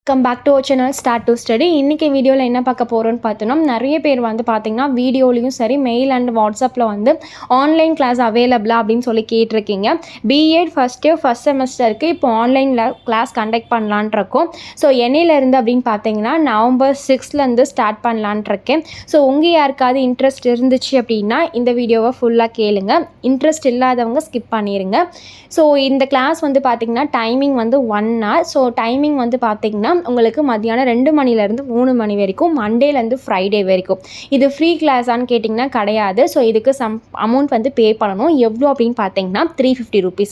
Come back to our channel start to study. இன்றைக்கி வீடியோவில் என்ன பார்க்க போகிறோன்னு பார்த்தோன்னா, நிறைய பேர் வந்து பார்த்திங்கன்னா வீடியோலையும் சரி மெயில் அண்ட் வாட்ஸ்அப்பில் வந்து ஆன்லைன் கிளாஸ் அவைலபிளா அப்படின்னு சொல்லி கேட்டிருக்கீங்க. பிஎட் ஃபஸ்ட் இயர் ஃபஸ்ட் செமஸ்டருக்கு இப்போ ஆன்லைனில் கிளாஸ் கண்டக்ட் பண்ணலான்ட்ருக்கோம். ஸோ என்னையிலேருந்து அப்படின்னு பார்த்தீங்கன்னா நவம்பர் 6லேருந்து ஸ்டார்ட் பண்ணலான்ட்ருக்கேன். ஸோ உங்கள் யாருக்காவது இன்ட்ரெஸ்ட் இருந்துச்சு அப்படின்னா இந்த வீடியோவை ஃபுல்லாக கேளுங்க. இன்ட்ரெஸ்ட் இல்லாதவங்க ஸ்கிப் பண்ணிடுங்க. ஸோ இந்த கிளாஸ் வந்து பார்த்திங்கன்னா டைமிங் வந்து 1 hour. ஸோ டைமிங் வந்து பார்த்திங்கன்னா உங்களுக்கு மதியானம் 2 மணிலேருந்து 3 மணி வரைக்கும், மண்டேலேருந்து ஃப்ரைடே வரைக்கும். இது ஃப்ரீ கிளாஸான்னு கேட்டிங்கன்னா கிடையாது. ஸோ இதுக்கு சம் அமௌண்ட் வந்து பே பண்ணணும். எவ்வளோ அப்படின்னு பார்த்தீங்கன்னா 350 rupees.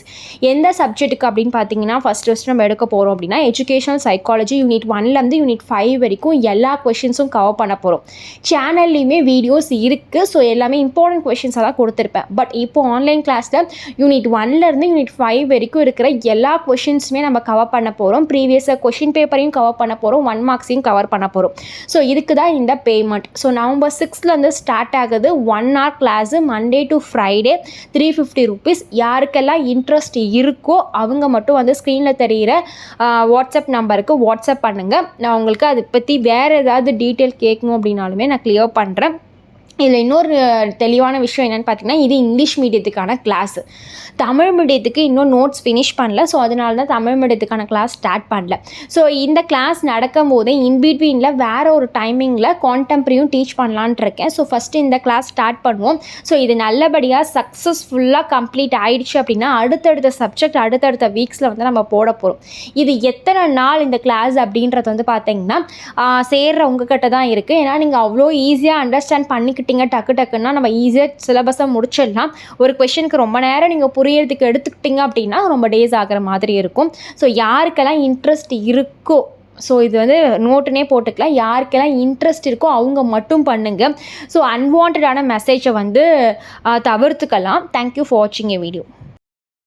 எந்த சப்ஜெக்ட்டுக்கு அப்படின்னு பார்த்தீங்கன்னா ஃபஸ்ட் நம்ம எடுக்க போகிறோம் அப்படின்னா எஜுகேஷனல் சைக்காலஜி யூனிட் 1லேருந்து யூனிட் 5 வரைக்கும் எல்லா கொஷின்ஸும் கவர் பண்ண போகிறோம். சேனல்லையுமே வீடியோஸ் இருக்குது. ஸோ எல்லாமே இம்பார்ட்டன்ட் கொஷின்ஸாக தான் கொடுத்துருப்பேன். பட் இப்போ ஆன்லைன் கிளாஸில் யூனிட் 1லேருந்து யூனிட் 5 வரைக்கும் இருக்கிற எல்லா கொஷின்ஸுமே நம்ம கவர் பண்ண போகிறோம். ப்ரீவியஸாக கொஷின் பேப்பரையும் கவர் பண்ண போகிறோம், 1 marksையும் கவர் பண்ண போகிறோம். ஸோ இதுக்கு தான் இந்த பேமெண்ட். ஸோ நவம்பர் 6லேருந்து ஸ்டார்ட் ஆகுது. 1 hour class, Monday to Friday, 350 rupees. யாருக்கெல்லாம் இன்ட்ரெஸ்ட் இருக்கோ அவங்க மட்டும் வந்து ஸ்க்ரீனில் தெரிகிற வாட்ஸ்அப் நம்பருக்கு வாட்ஸ்அப் பண்ணுங்கள். நான் உங்களுக்கு அதை பற்றி வேறு ஏதாவது டீட்டெயில் கேட்கணும் அப்படின்னாலுமே நான் கிளியர் பண்ணுறேன். இதில் இன்னொரு தெளிவான விஷயம் என்னென்னு பார்த்தீங்கன்னா, இது இங்கிலீஷ் மீடியத்துக்கான கிளாஸு. தமிழ் மீடியத்துக்கு இன்னும் நோட்ஸ் ஃபினிஷ் பண்ணல. ஸோ அதனால தான் தமிழ் மீடியத்துக்கான கிளாஸ் ஸ்டார்ட் பண்ணல. ஸோ இந்த கிளாஸ் நடக்கும் போதே இன்பிட்வீனில் வேறு ஒரு டைமிங்கில் கான்டெம்பரரியும் டீச் பண்ணலான்ட்டு இருக்கேன். ஸோ ஃபஸ்ட்டு இந்த கிளாஸ் ஸ்டார்ட் பண்ணுவோம். ஸோ இது நல்லபடியாக சக்ஸஸ்ஃபுல்லாக கம்ப்ளீட் ஆகிடுச்சு அப்படின்னா அடுத்தடுத்த சப்ஜெக்ட் அடுத்தடுத்த வீக்ஸில் வந்து நம்ம போட போகிறோம். இது எத்தனை நாள் இந்த கிளாஸ் அப்படின்றது வந்து பார்த்தீங்கன்னா சேர்ற உங்ககிட்ட தான் இருக்குது. ஏன்னா நீங்கள் அவ்வளோ ஈஸியாக அண்டர்ஸ்டாண்ட் பண்ணிக்கிட்டு டக்குன்னா நம்ம ஈஸியாக சிலபஸை முடிச்சிடலாம். ஒரு கொஷனுக்கு ரொம்ப நேரம் நீங்கள் புரியறதுக்கு எடுத்துக்கிட்டிங்க அப்படின்னா ரொம்ப டேஸ் ஆகிற மாதிரி இருக்கும். ஸோ யாருக்கெல்லாம் இன்ட்ரெஸ்ட் இருக்கோ, ஸோ இது வந்து நோட்டுனே போட்டுக்கலாம், யாருக்கெல்லாம் இன்ட்ரெஸ்ட் இருக்கோ அவங்க மட்டும் பண்ணுங்கள். ஸோ அன்வான்டான மெசேஜை வந்து தவிர்த்துக்கலாம். தேங்க்யூ ஃபார் வாட்சிங் எ வீடியோ.